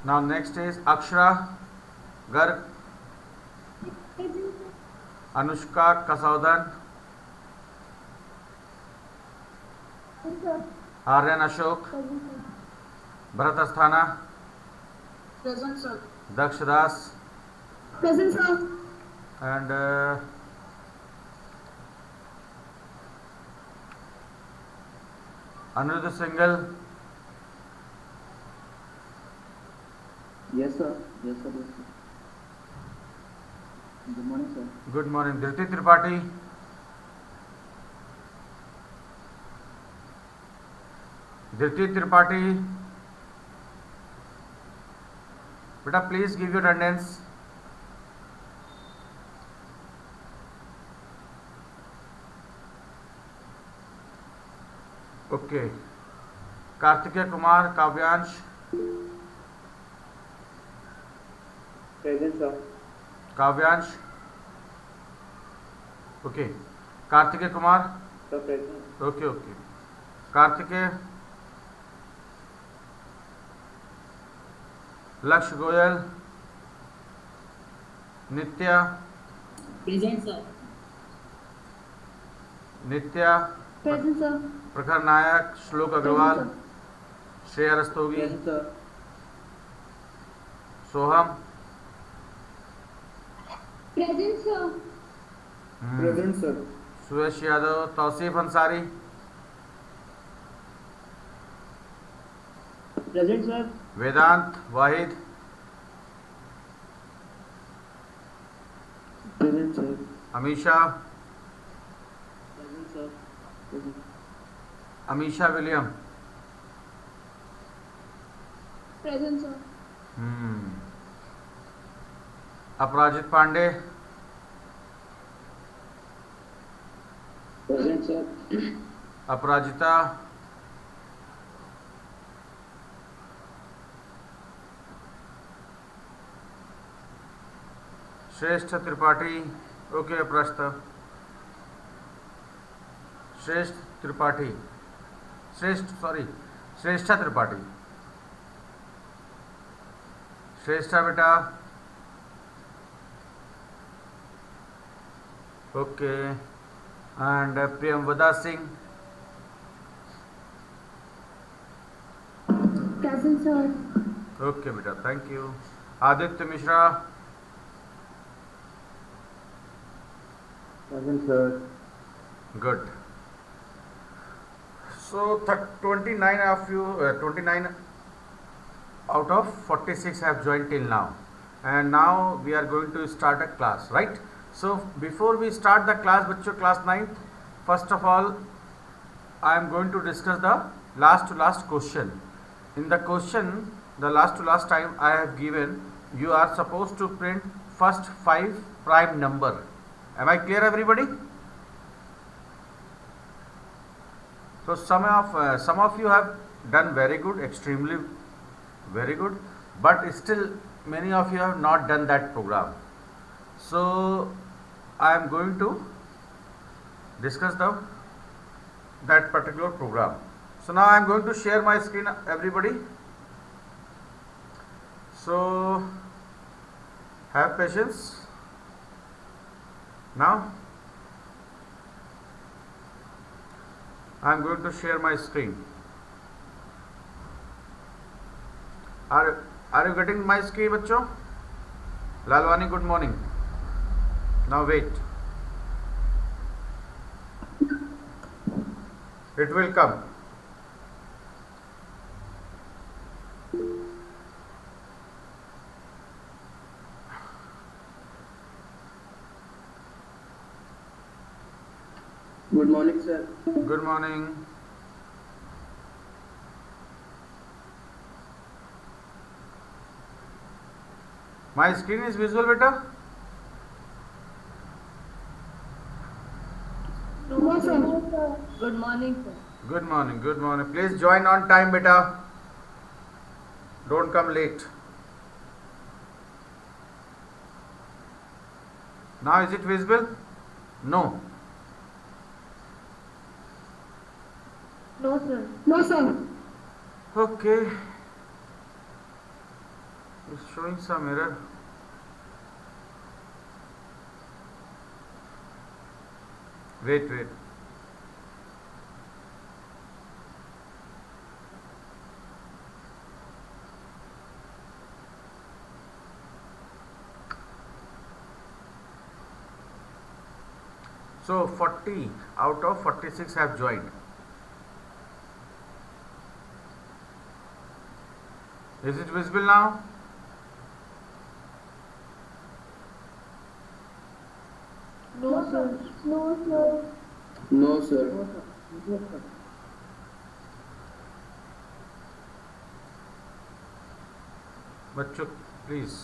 Now next is Akshara Garg, Anushka Kasaudan, Aryan Ashok, Bharat Asthana, Present, sir. Daksh Das, Present, sir. and Anirudh Singhal. Yes, sir. Yes, sir. Yes, sir. Good morning, sir. Good morning. Dhriti Tripathi, Dhriti Tripathi, beta please give your attendance. Okay. Kartikeya Kumar, Kavyansh, Present, sir. Kavyansh. Okay. Kartikeya Kumar. Sir, present. Okay, okay. Kartikeya, Laksh Goyal, Nitya, Present, sir. Nitya, Present, sir. Prakhar Nayak, Shlok Agrawal, Shreya Rastogi, Present, sir. Soham. Present, sir. Present, sir. Suyash Yadav, Tauseef Ansari, Present, sir. Vedant Wahid, Present, sir. Amisha, Present, sir. Present. Amisha William, Present, sir. अपराजित Pandey, Present, sir. अपराजिता, श्रेष्ठ Tripathi. Okay प्रश्न. श्रेष्ठ त्रिपाठी, श्रेष्ठा त्रिपाठी, श्रेष्ठा बेटा. Okay. And Priyamvada Singh. Present, sir. Okay बेटा, thank you. Aditya Mishra. Present, sir. Good. So 29 of you, 29 out of 46 have joined till now, and now we are going to start a class, right? So before we start the class, bachcho, class 9th, first of all, I am going to discuss the last to last question. In the question, the last to last time I have given, you are supposed to print first 5 prime number. Am I clear, everybody? So some of you have done very good, extremely very good, but still many of you have not done that program. So I am going to discuss that particular program. So now I am going to share my screen, everybody. So have patience. Now I am going to share my screen. Are you getting my screen, बच्चों? Lalwani, good morning. Now wait. It will come. Good morning, sir. Good morning. My screen is visual, beta? No, sir. Good morning, sir. Good morning, good morning. Please join on time, beta. Don't come late. Now is it visible? No. No, sir. No, sir. Okay. It's showing some error. Wait. So 40 out of 46 have joined. Is it visible now? No, sir. No, sir. No, sir. बच्चों please.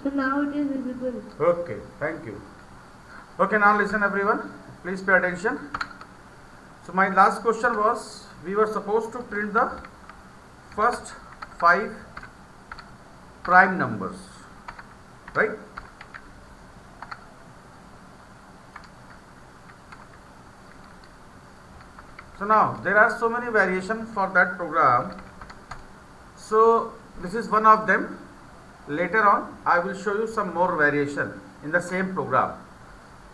So now it is visible. Okay, thank you. Okay, now listen everyone. Please pay attention. So my last question was, we were supposed to print the first 5 prime numbers, right? So now there are so many variations for that program. So this is one of them. Later on I will show you some more variation in the same program.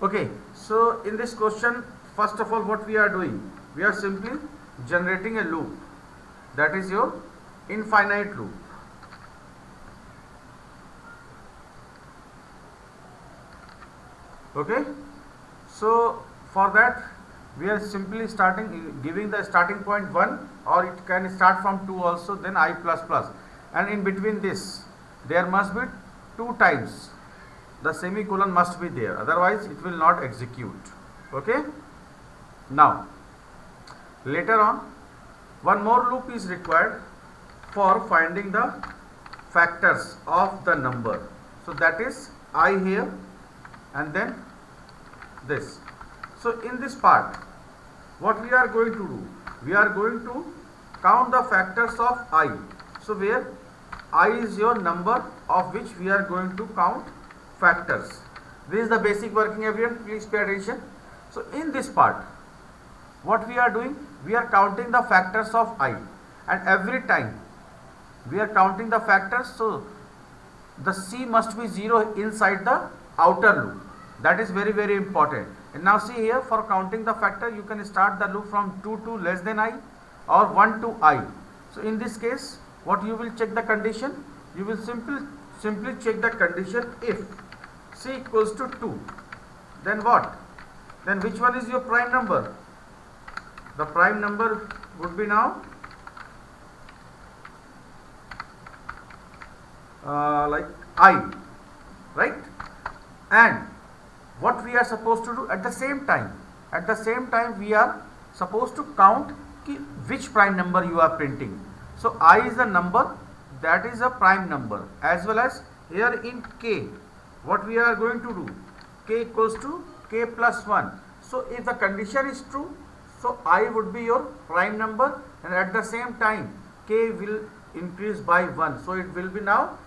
Okay, so in this question, first of all, what we are doing, we are simply generating a loop, that is your infinite loop. Okay, so for that we are simply giving the starting point 1, or it can start from 2 also, then I plus plus, and in between this there must be 2 times the semicolon must be there, otherwise it will not execute. Okay, now later on one more loop is required for finding the factors of the number. So that is I here and then this. So in this part, what we are going to do, we are going to count the factors of I. So where I is your number of which we are going to count factors. This is the basic working, everyone, please pay attention. So in this part, what we are doing, we are counting the factors of I, and every time we are counting the factors, so the C must be 0 inside the outer loop. That is very, very important. And now see here, for counting the factor, you can start the loop from 2 to less than I or 1 to I. So in this case, what you will check the condition? You will simply check the condition if C equals to 2. Then what? Then which one is your prime number? The prime number would be now like I, right? And what we are supposed to do at the same time? At the same time, we are supposed to count which prime number you are printing. So I is the number, that is a prime number, as well as here in K, what we are going to do? K equals to K plus 1. So if the condition is true, so I would be your prime number, and at the same time K will increase by 1. So it will be now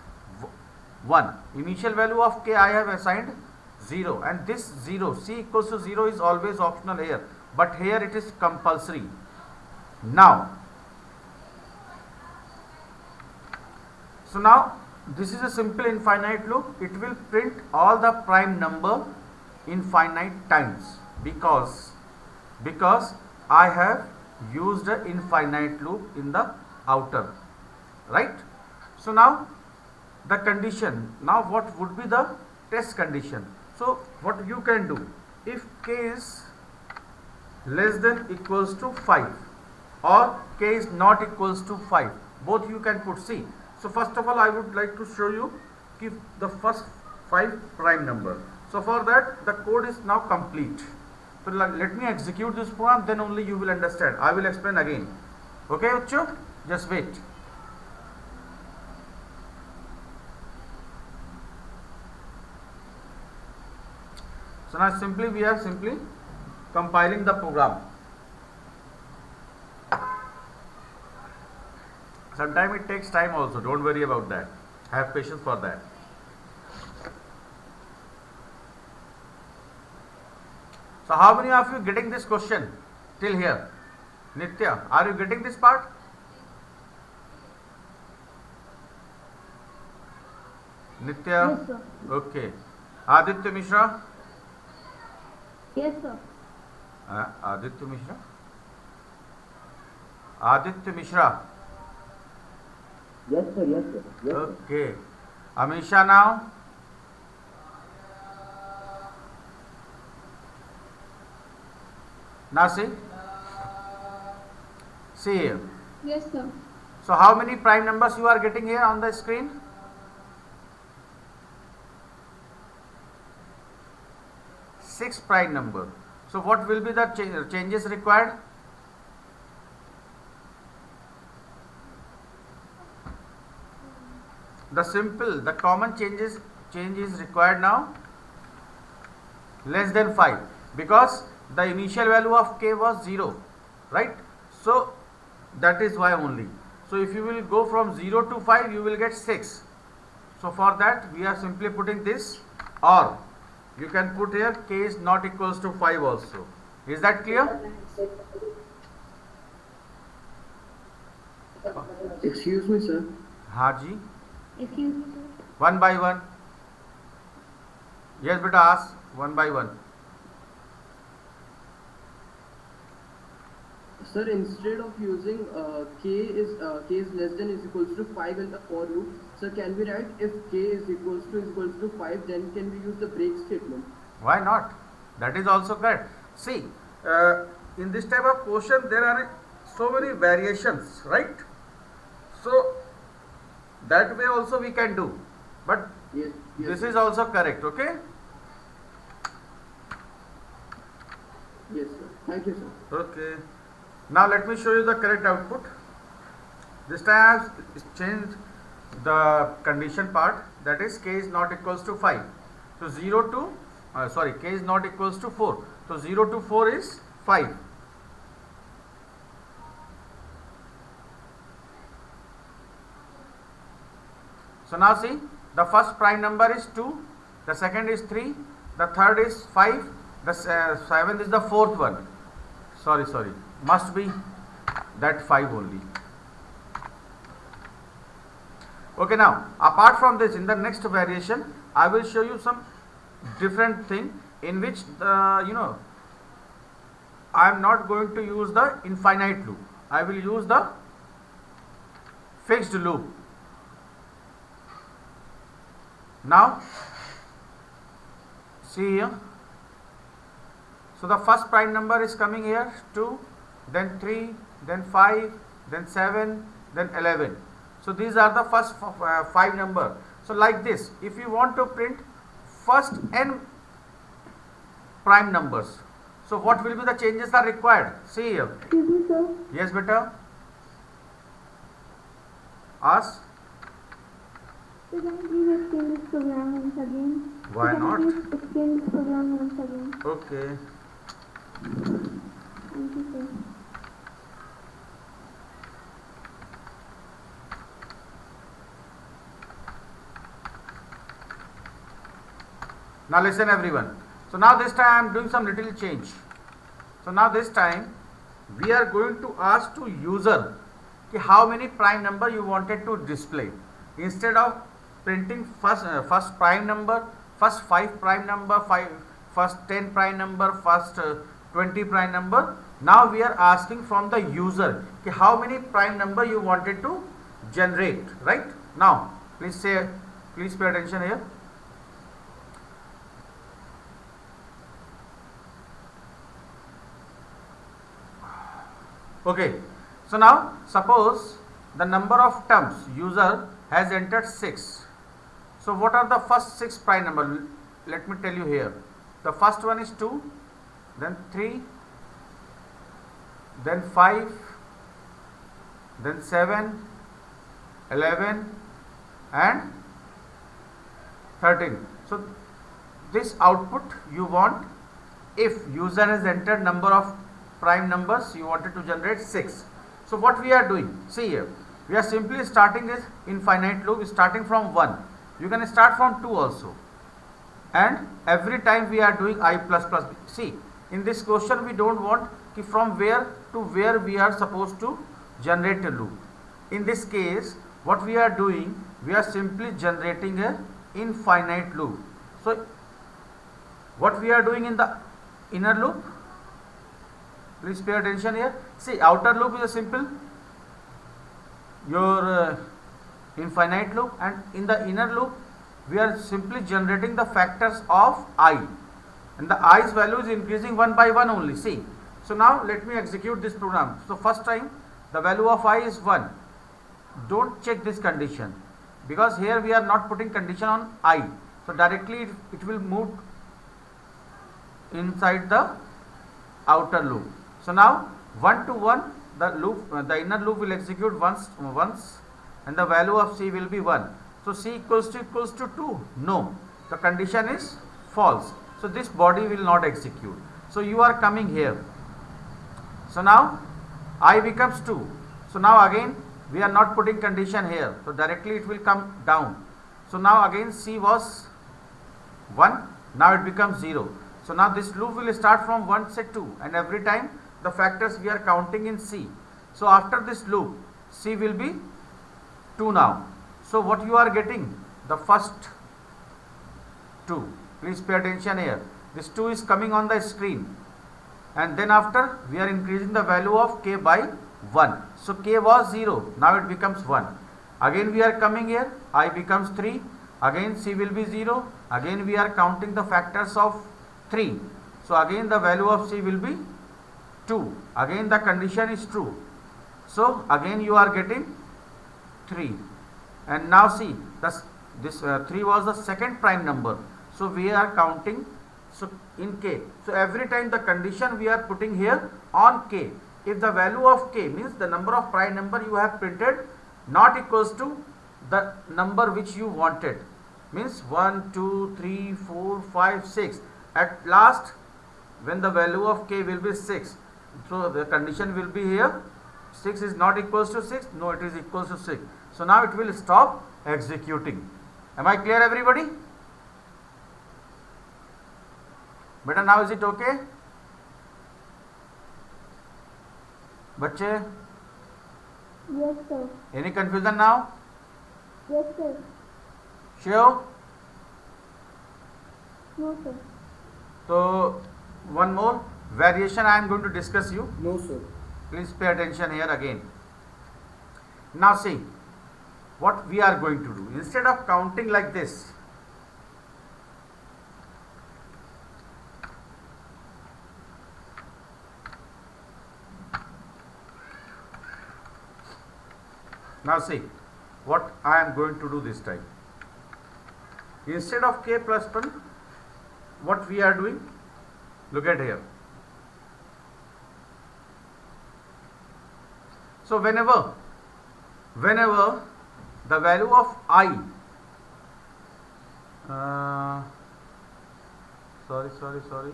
1. Initial value of K I have assigned 0, and this 0, C equals to 0 is always optional here, but here it is compulsory. Now, so now this is a simple infinite loop. It will print all the prime number infinite times because I have used an infinite loop in the outer, right? So now the condition, now what would be the test condition? So what you can do, if K is less than equals to 5 or K is not equals to 5, both you can put C. So first of all, I would like to show you the first 5 prime number. So for that the code is now complete. So let me execute this program, then only you will understand. I will explain again. Okay bachcho, just wait. So now simply we are simply compiling the program. Sometimes it takes time also, don't worry about that. Have patience for that. So how many of you getting this question till here? Nitya, are you getting this part? Nitya? Yes, sir. Okay. Aditya Mishra? Yes, sir. Aditya Mishra? Aditya Mishra? Yes, sir. Yes, sir. Yes, sir. Okay. Amisha now? Now see? See here. Yes, sir. So how many prime numbers you are getting here on the screen? 6 prime number. So what will be the changes required? The common change is required now less than 5, because the initial value of k was 0, right? So that is why only. So if you will go from 0 to 5, you will get 6. So for that we are simply putting this, or you can put here k is not equals to 5 also. Is that clear? Excuse me, sir. Haji, Excuse me, sir. one by one. Yes beta, ask one by one. Sir, instead of using k is less than is equals to 5 in the for loop, sir, can we write if k is equals to 5, then can we use the break statement? Why not? That is also correct. See, in this type of question there are so many variations, right? So that way also we can do, but Yes. this is also correct. Okay. Yes, sir. Thank you, sir. Okay. Now let me show you the correct output. This time I have changed the condition part, that is k is not equals to 5. So k is not equals to 4. So 0 to 4 is 5. So now see, the first prime number is 2, the second is 3, the third is 5, the seventh is the fourth one. Sorry, must be that 5 only. Okay, now apart from this, in the next variation I will show you some different thing in which I am not going to use the infinite loop. I will use the fixed loop. Now see here. So the first prime number is coming here, 2, then 3, then 5, then 7, then 11. So these are the first 5 number. So like this, if you want to print first n prime numbers, so what will be the changes are required? See here. Excuse me, sir. Yes beta. Ask. So can you please explain this program once again? Why So can not? you please explain this program once again? Okay. Thank you, sir. Now listen everyone. So now this time I am doing some little change. So now this time we are going to ask to user how many prime number you wanted to display. Instead of printing first prime number, first 5 prime number, first 10 prime number, first 20 prime number, now we are asking from the user how many prime number you wanted to generate, right? Now please pay attention here. Okay, so now suppose the number of terms user has entered 6. So what are the first 6 prime number? let me tell you here. The first one is 2, then 3, then 5, then 7, 11 and 13. So this output you want, if user has entered number of prime numbers, you wanted to generate 6. So what we are doing, see here, we are simply starting this infinite loop, starting from 1. You can start from 2 also, and every time we are doing I plus plus. See, in this question we don't want ki from where to where we are supposed to generate a loop. In this case, what we are doing, we are simply generating a infinite loop. So what we are doing in the inner loop, please pay attention here. See, outer loop is a simple your infinite loop, and in the inner loop we are simply generating the factors of I, and the i's value is increasing one by one only. See, so now let me execute this program. So first time the value of I is 1. Don't check this condition, because here we are not putting condition on I, so directly it will move inside the outer loop. So now 1 to 1 the loop, the inner loop will execute once, and the value of C will be 1. So C equals to 2. No, the condition is false. So this body will not execute. So you are coming here. So now I becomes 2. So now again we are not putting condition here. So directly it will come down. So now again C was 1. Now it becomes 0. So now this loop will start from 1 say 2, and every time the factors we are counting in C. So after this loop C will be 2 now. So what you are getting, the first 2, please pay attention here, this 2 is coming on the screen, and then after we are increasing the value of K by 1. So K was 0, now it becomes 1. Again we are coming here, I becomes 3, again C will be 0, again we are counting the factors of 3. So again the value of C will be 2, again the condition is true. So again you are getting 3, and now see this 3 was the second prime number. So we are counting so in K. So every time the condition we are putting here on K. If the value of K means the number of prime number you have printed not equals to the number which you wanted, means 1, 2, 3, 4, 5, 6. At last when the value of K will be 6, so the condition will be here 6 is not equals to 6, no, it is equals to 6. So now it will stop executing. Am I clear everybody? Better now, is it okay? Bachche, Yes, sir. any confusion now? Yes, sir. Sure? No, sir. So one more variation I am going to discuss you. No, sir. Please pay attention here again. Now see what we are going to do. Instead of counting like this, now see what I am going to do this time. Instead of K plus 1, what we are doing, look at here. So whenever the value of I, sorry.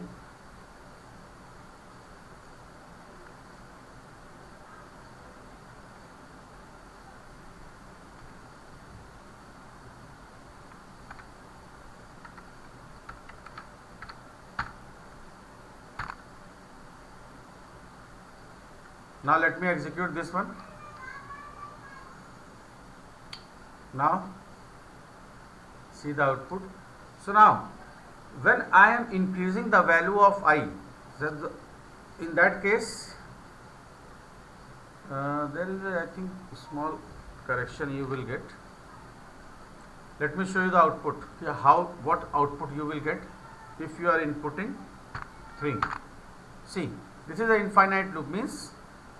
Now let me execute this one. Now see the output. So now when I am increasing the value of I, in that case there is a, I think, small correction you will get. Let me show you the output. What output you will get if you are inputting 3. See, this is an infinite loop, means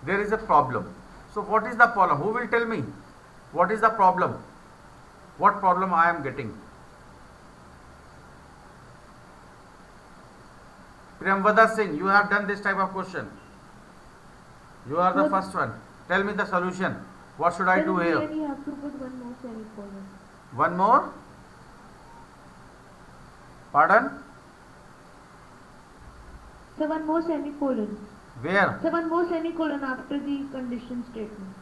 there is a problem. So what is the problem? Who will tell me what is the problem? What problem I am getting? Priyamvada Singh, you have done this type of question. You are the What? first one. Tell me the solution. What should I Then do here? here you have to put one more semicolon. One more? Pardon? So one more semicolon. Where? So one more semicolon after the condition statement.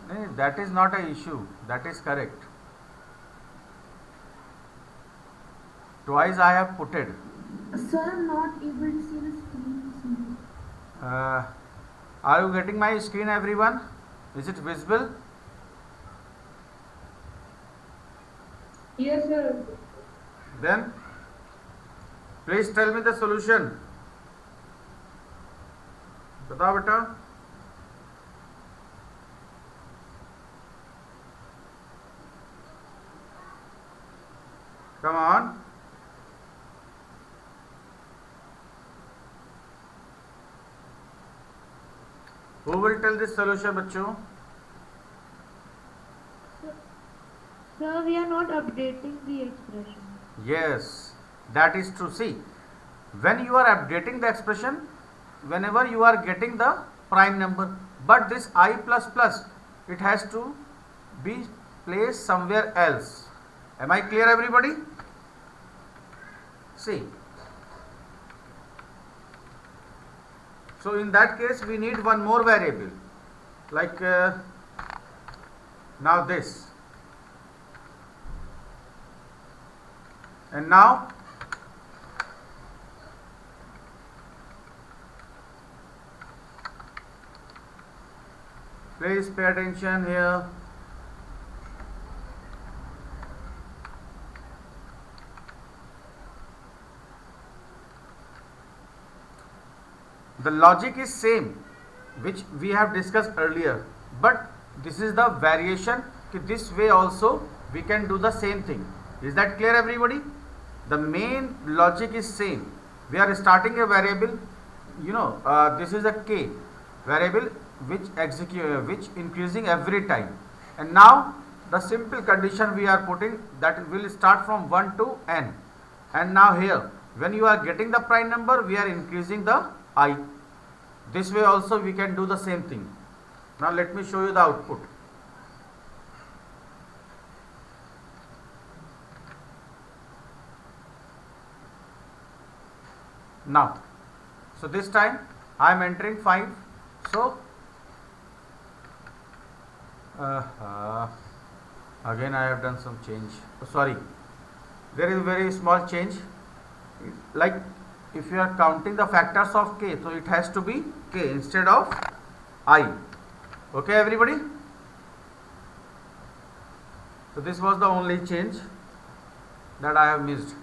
No, that is not an issue. That is correct. Twice I have put it. Sir, I'm not able to see the screen. Are you getting my screen, everyone? Is it visible? Yes, sir. Then please tell me the solution. बताओ बेटा. Come on. Who will tell this solution, बच्चों? Sir, we are not updating the expression. Yes, that is true. See, when you are updating the expression, whenever you are getting the prime number, but this I plus plus, it has to be placed somewhere else. Am I clear, everybody? See, so in that case we need one more variable, like now this, and now please pay attention here. The logic is same which we have discussed earlier, but this is the variation. This way also we can do the same thing. Is that clear, everybody? The main logic is same. We are starting a variable, this is a k variable which increasing every time, and now the simple condition we are putting that will start from 1 to n, and now here when you are getting the prime number we are increasing the I. This way also we can do the same thing. Now let me show you the output. Now, so this time I am entering 5. So again I have done some change. Sorry, there is a very small change. Like if you are counting the factors of k, so it has to be k instead of I. Okay, everybody? So this was the only change that I have missed.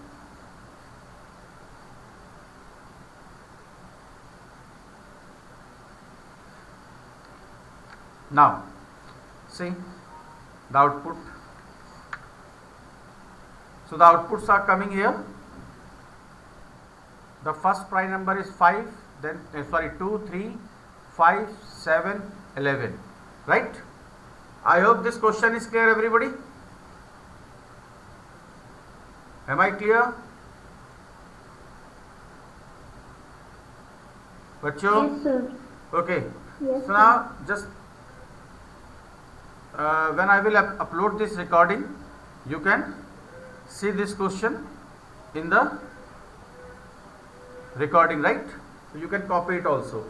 Now, see the output. So the outputs are coming here. The first prime number is 5, then 2, 3, 5, 7, 11. Right? I hope this question is clear, everybody. Am I clear? Bachcho? Yes, sir. Okay. Yes, So now just when I will upload this recording, you can see this question in the recording, right? You can copy it also.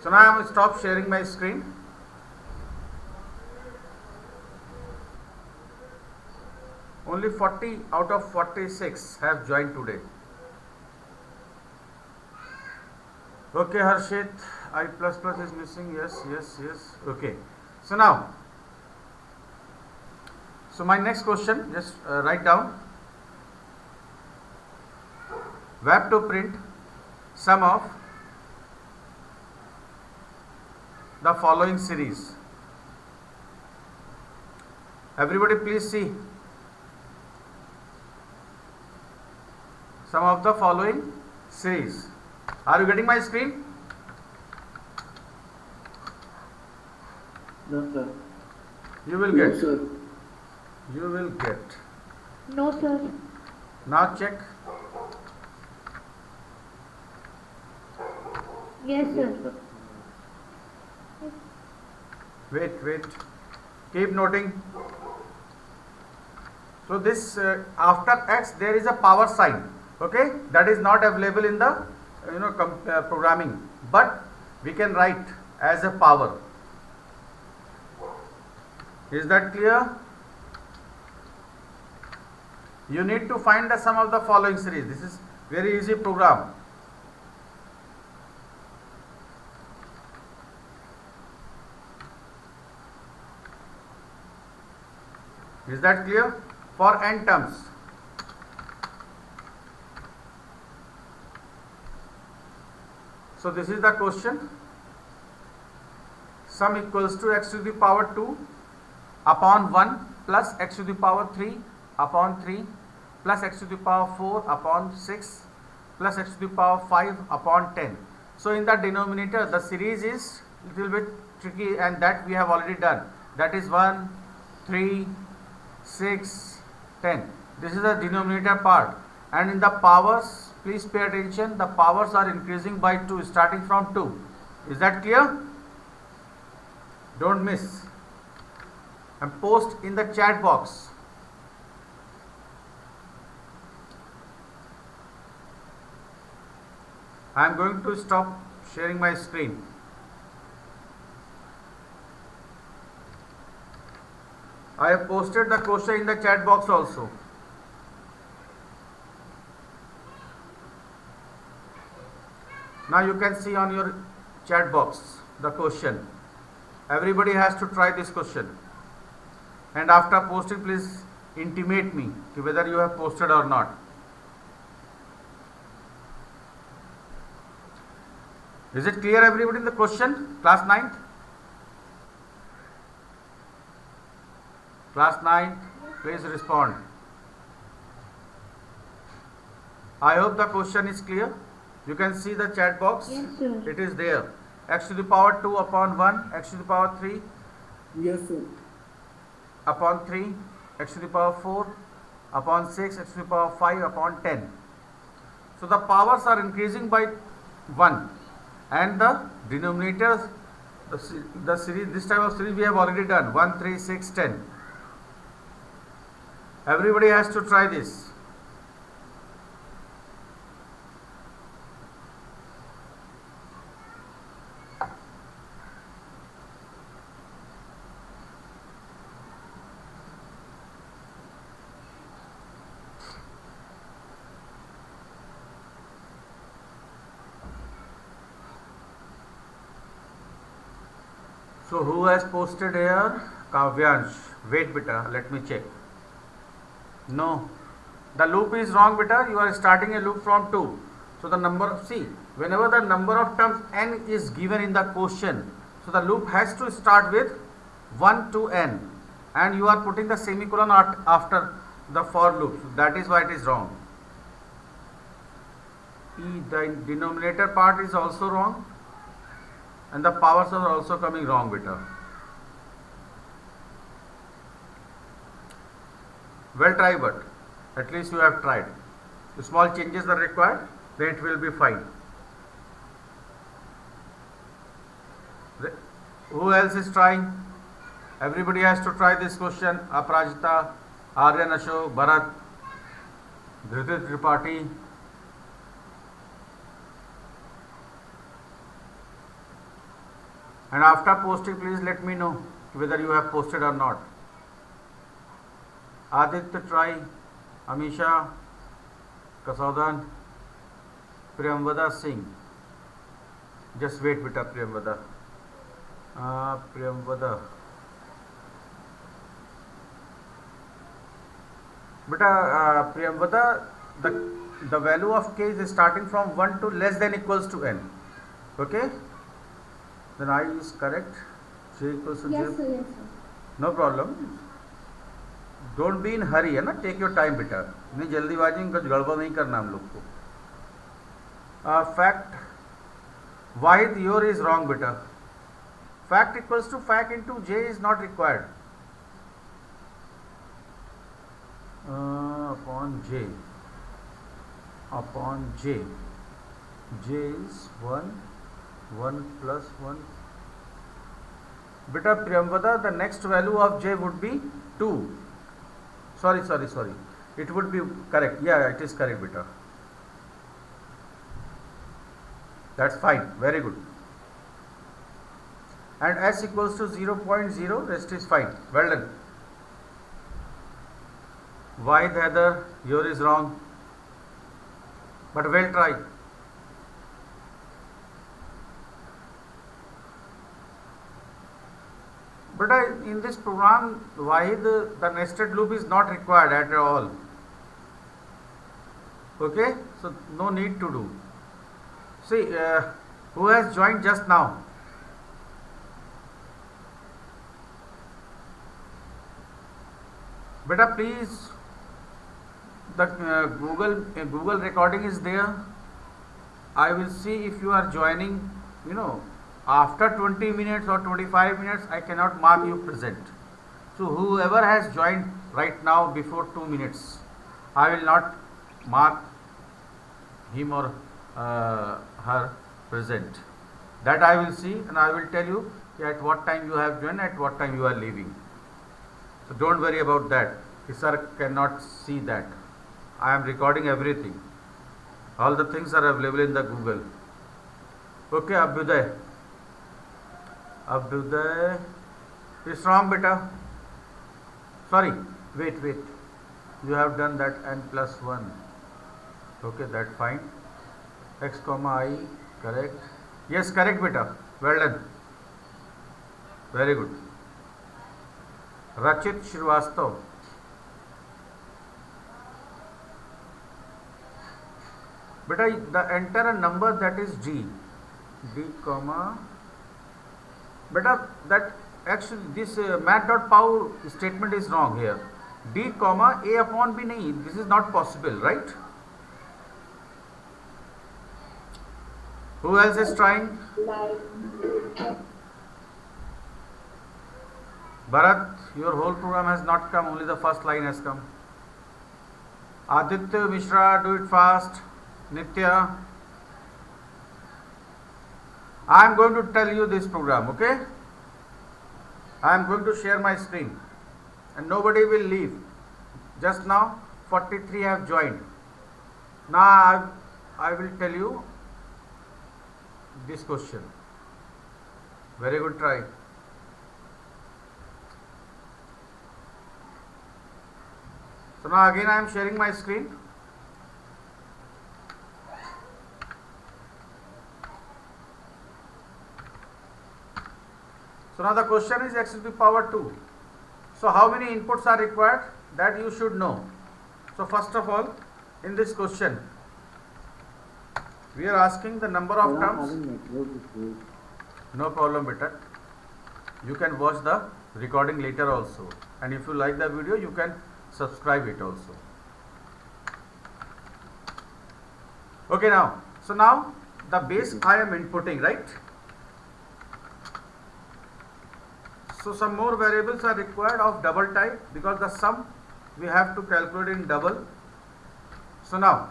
So now I will stop sharing my screen. Only 40 out of 46 have joined today. Okay, Harshit, I plus plus is missing. Yes. Okay. So now, so my next question, just write down. We have to print sum of the following series. Everybody please see. Sum of the following series. Are you getting my screen? No, sir. You will No, get. sir. You will get. No, sir. Now check. Yes, Yes, sir. sir. Wait. Keep noting. So this after x there is a power sign. Okay, that is not available in the programming, but we can write as a power. Is that clear? You need to find the sum of the following series. This is very easy program. Is that clear? For n terms. So this is the question. Sum equals to x to the power 2 upon 1 plus x to the power 3 upon 3 plus x to the power 4 upon 6 plus x to the power 5 upon 10. So in the denominator the series is little bit tricky, and that we have already done. That is 1, 3, 6, 10. This is the denominator part, and in the powers, please pay attention, the powers are increasing by 2 starting from 2. Is that clear? Don't miss, and post in the chat box. I am going to stop sharing my screen. I have posted the question in the chat box also. Now you can see on your chat box the question. Everybody has to try this question, and after posting please intimate me whether you have posted or not. Is it clear everybody in the question? Class 9th? Class 9th, please respond. I hope the question is clear. You can see the chat box. Yes, sir. It is there. X to the power 2 upon 1, x to the power 3 Yes, sir. upon 3, x to the power 4 upon 6, x to the power 5 upon 10. So the powers are increasing by 1, and the denominators, the series, this type of series we have already done, 1, 3, 6, 10. Everybody has to try this. So who has posted here? Kavyansh. Wait beta, let me check. No, the loop is wrong beta. You are starting a loop from 2. So the number, see, whenever the number of terms n is given in the question, so the loop has to start with 1 to n, and you are putting the semicolon after the for loop. So that is why it is wrong. The denominator part is also wrong, and the powers are also coming wrong beta. Well try, but at least you have tried. If small changes are required, then it will be fine. Who else is trying? Everybody has to try this question. Aprajita, Aryan Ashok, Bharat, Dhritit Tripathi. And after posting, please let me know whether you have posted or not. Aditya try, Amisha, Kasaudan, Priyamvada Singh. Just wait beta, Priyamvada. Priyamvada. Beta, Priyamvada, the value of k is starting from 1 to less than equals to n. Okay? Then I is correct. J equals to Yes, J. sir. Yes, sir. No problem. Don't be in hurry, है ना. Take your time बेटा. नहीं जल्दीबाजी में कुछ गड़बड़ नहीं करना हम लोग को. Fact. Why your is wrong बेटा. Fact equals to fact into J is not required. j upon j. J is 1, 1 plus 1. Beta Priyambada, the next value of j would be 2. Sorry. It would be correct. Yeah, it is correct, beta. That's fine. Very good. And s equals to 0.0, rest is fine. Well done. Why the other? Yours is wrong. But we'll try. But in this program, why the nested loop is not required at all. Okay, so no need to do. See, who has joined just now? Beta, please, the Google recording is there. I will see if you are joining, after 20 minutes or 25 minutes, I cannot mark you present. So whoever has joined right now before 2 minutes, I will not mark him or her present. That I will see, and I will tell you at what time you have joined, at what time you are leaving. So don't worry about that. Sir cannot see that. I am recording everything. All the things are available in the Google. Okay, Abhyuday. Abhyuday is wrong, beta. Sorry, wait. You have done that n plus 1. Okay, that's fine. X comma I, correct. Yes, correct, beta. Well done. Very good. Rachit Shrivastava. Beta, the entire number that is d comma. Beta, that actually this math.pow statement is wrong here. D comma a upon b nahi. This is not possible, right? Who else is trying? Bharat, your whole program has not come, only the first line has come. Aditya Mishra, do it fast. Nitya. I am going to tell you this program, okay? I am going to share my screen and nobody will leave. Just now 43 have joined. Now I will tell you this question. Very good try. So now again I am sharing my screen. So now the question is x to the power 2. So how many inputs are required? That you should know. So first of all, in this question, we are asking the number of terms. No problem, beta. You can watch the recording later also. And if you like the video, you can subscribe it also. Okay, now. So now the base I am inputting, right? So some more variables are required of double type because the sum we have to calculate in double. So now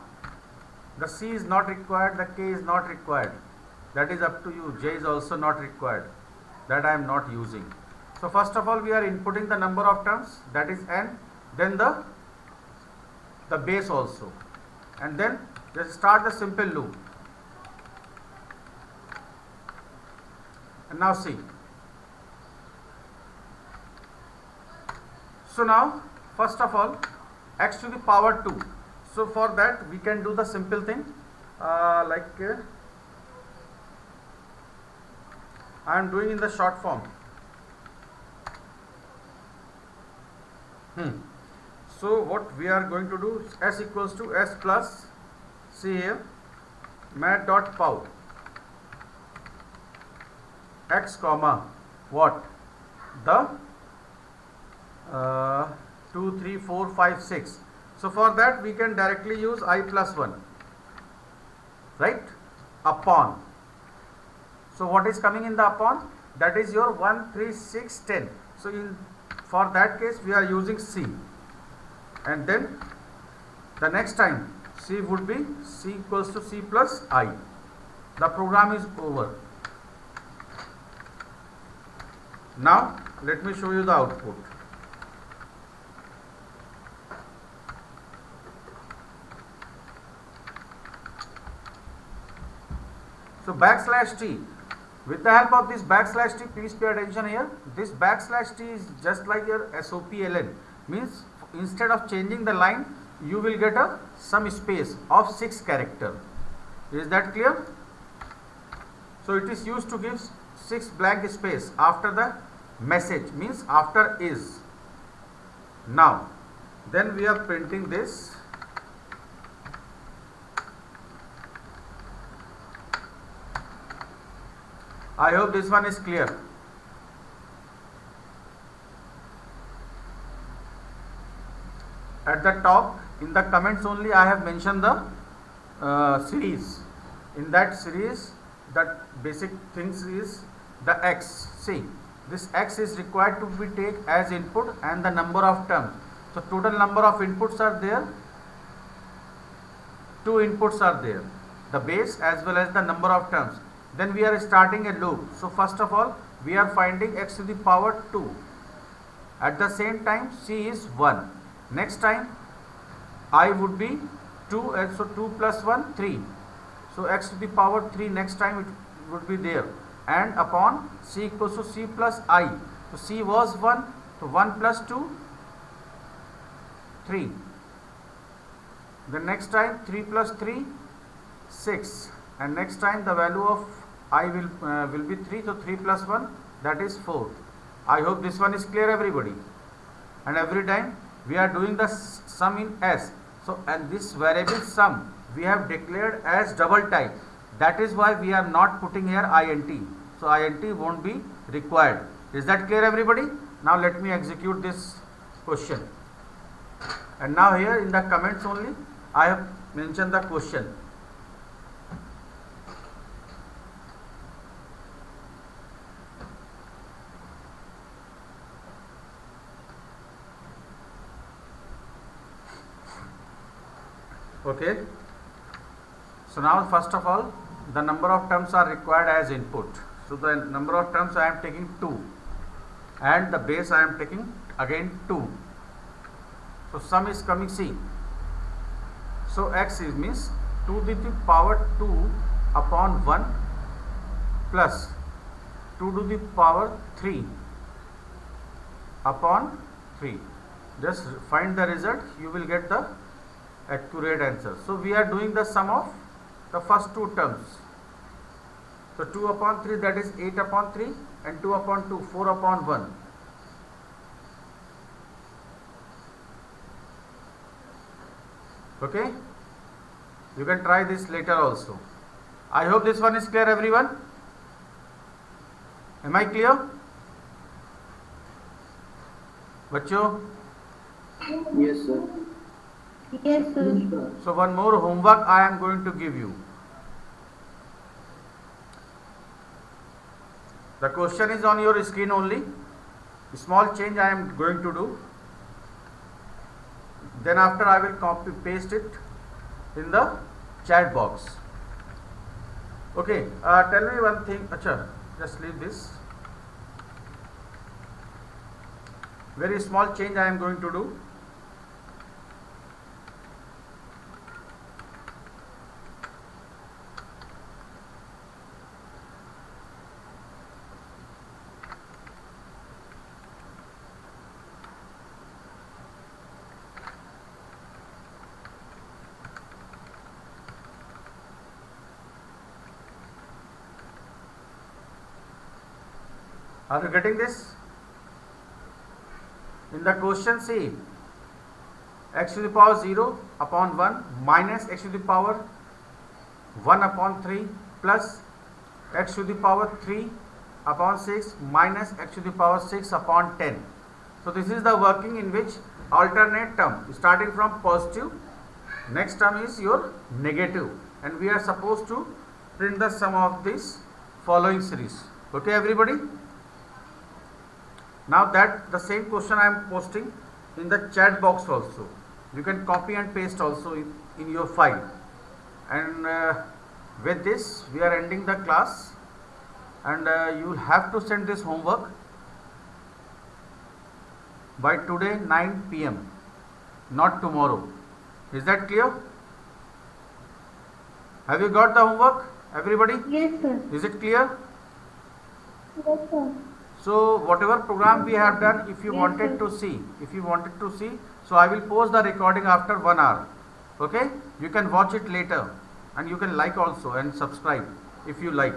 the C is not required, the K is not required. That is up to you. J is also not required. That I am not using. So first of all we are inputting the number of terms, that is n, then the base also, and then just start the simple loop. And now see. So now first of all x to the power 2. So for that we can do the simple thing I am doing in the short form. So what we are going to do, s equals to s plus, see here, math.pow x comma what, the 2, 3, 4, 5, 6. So for that we can directly use I plus 1, right, upon. So what is coming in the upon? That is your 1, 3, 6, 10. So for that case we are using C, and then The next time C would be C equals to C plus I. The program is over. Now let me show you the output. So backslash T, with the help of this backslash T, please pay attention here. This backslash T is just like your SOPLN, means instead of changing the line, you will get some space of 6 character. Is that clear? So it is used to give 6 blank space after the message, means after is. Now then we are printing this. I hope this one is clear. At the top in the comments only I have mentioned the series. In that series, that basic things is the x. See, this x is required to be taken as input and the number of terms. So total number of inputs are there. 2 inputs are there, the base as well as the number of terms. Then we are starting a loop. So first of all we are finding x to the power 2. At the same time C is 1. Next time I would be 2, and so 2 plus 1 3. So x to the power 3 next time it would be there, and upon C equals to C plus I. So C was 1, so 1 plus 2 3. The next time 3 plus 3 6, and next time the value of I will be 3, so 3 plus 1 that is 4. I hope this one is clear everybody. And every time we are doing the sum in S. So and this variable sum we have declared as double type. That is why we are not putting here int. So int won't be required. Is that clear everybody? Now let me execute this question. And now here in the comments only I have mentioned the question. Okay. So now first of all the number of terms are required as input. So the number of terms I am taking 2 and the base I am taking again 2. So sum is coming C. So x is means 2 to the power 2 upon 1 plus 2 to the power 3 upon 3. Just find the result, you will get the accurate answer. So we are doing the sum of the first 2 terms. So 2 upon 3 that is 8 upon 3 and 2 upon 2 4 upon 1. Okay, you can try this later also. I hope this one is clear everyone. Am I clear? Bachcho? Yes, sir. Yes, sir. So one more homework I am going to give you. The question is on your screen only. Small change I am going to do. Then after I will copy paste it in the chat box. Okay, tell me one thing. Acha, just leave this. Very small change I am going to do. Are you getting this? In the question see, x to the power 0 upon 1 minus x to the power 1 upon 3 plus x to the power 3 upon 6 minus x to the power 6 upon 10. So this is the working in which alternate term starting from positive, next term is your negative, and we are supposed to print the sum of this following series. Okay everybody? Now that the same question I am posting in the chat box also. You can copy and paste also in your file. And with this we are ending the class, and you will have to send this homework by today 9 p.m. not tomorrow. Is that clear? Have you got the homework, everybody? Yes, sir. Is it clear? Yes, sir. So whatever program we have done, if you Yes, wanted sir. to see, so I will post the recording after 1 hour. Okay, you can watch it later, and you can like also and subscribe if you like.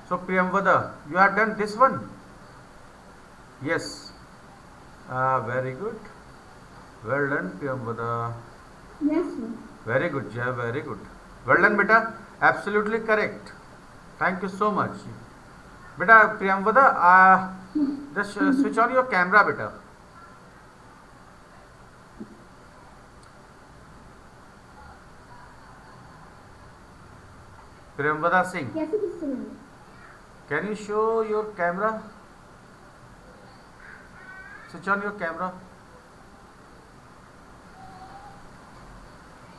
So Priyamvada, you have done this one? Yes. Very good. Well done, Priyamvada. Yes, sir. Very good, Jay. Very good. Well done, beta. Absolutely correct. Thank you so much. Beta, Priyamvada, just switch on your camera, beta. Priyamvada Singh, कैसे किससे लेंगे? can you show your camera? Switch on your camera.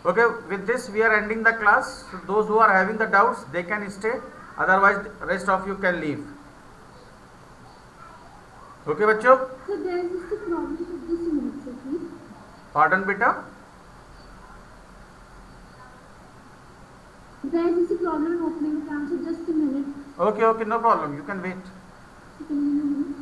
Okay, with this we are ending the class. So those who are having the doubts, they can stay. Otherwise, rest of you can leave. Okay, बच्चों? So there is just a problem with this unit, sir, please. Pardon, beta? There is just a problem in opening the account, so just a minute. Okay, no problem. You can wait. So can you give me a minute?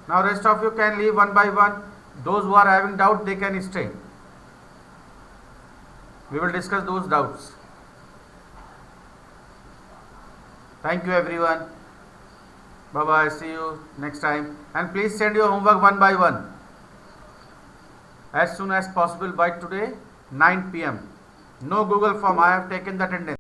Now rest of you can leave one by one. Those who are having doubt, they can stay. We will discuss those doubts. Thank you everyone. Bye bye. See you next time. And please send your homework one by one as soon as possible by today 9 p.m. No Google form. I have taken the attendance.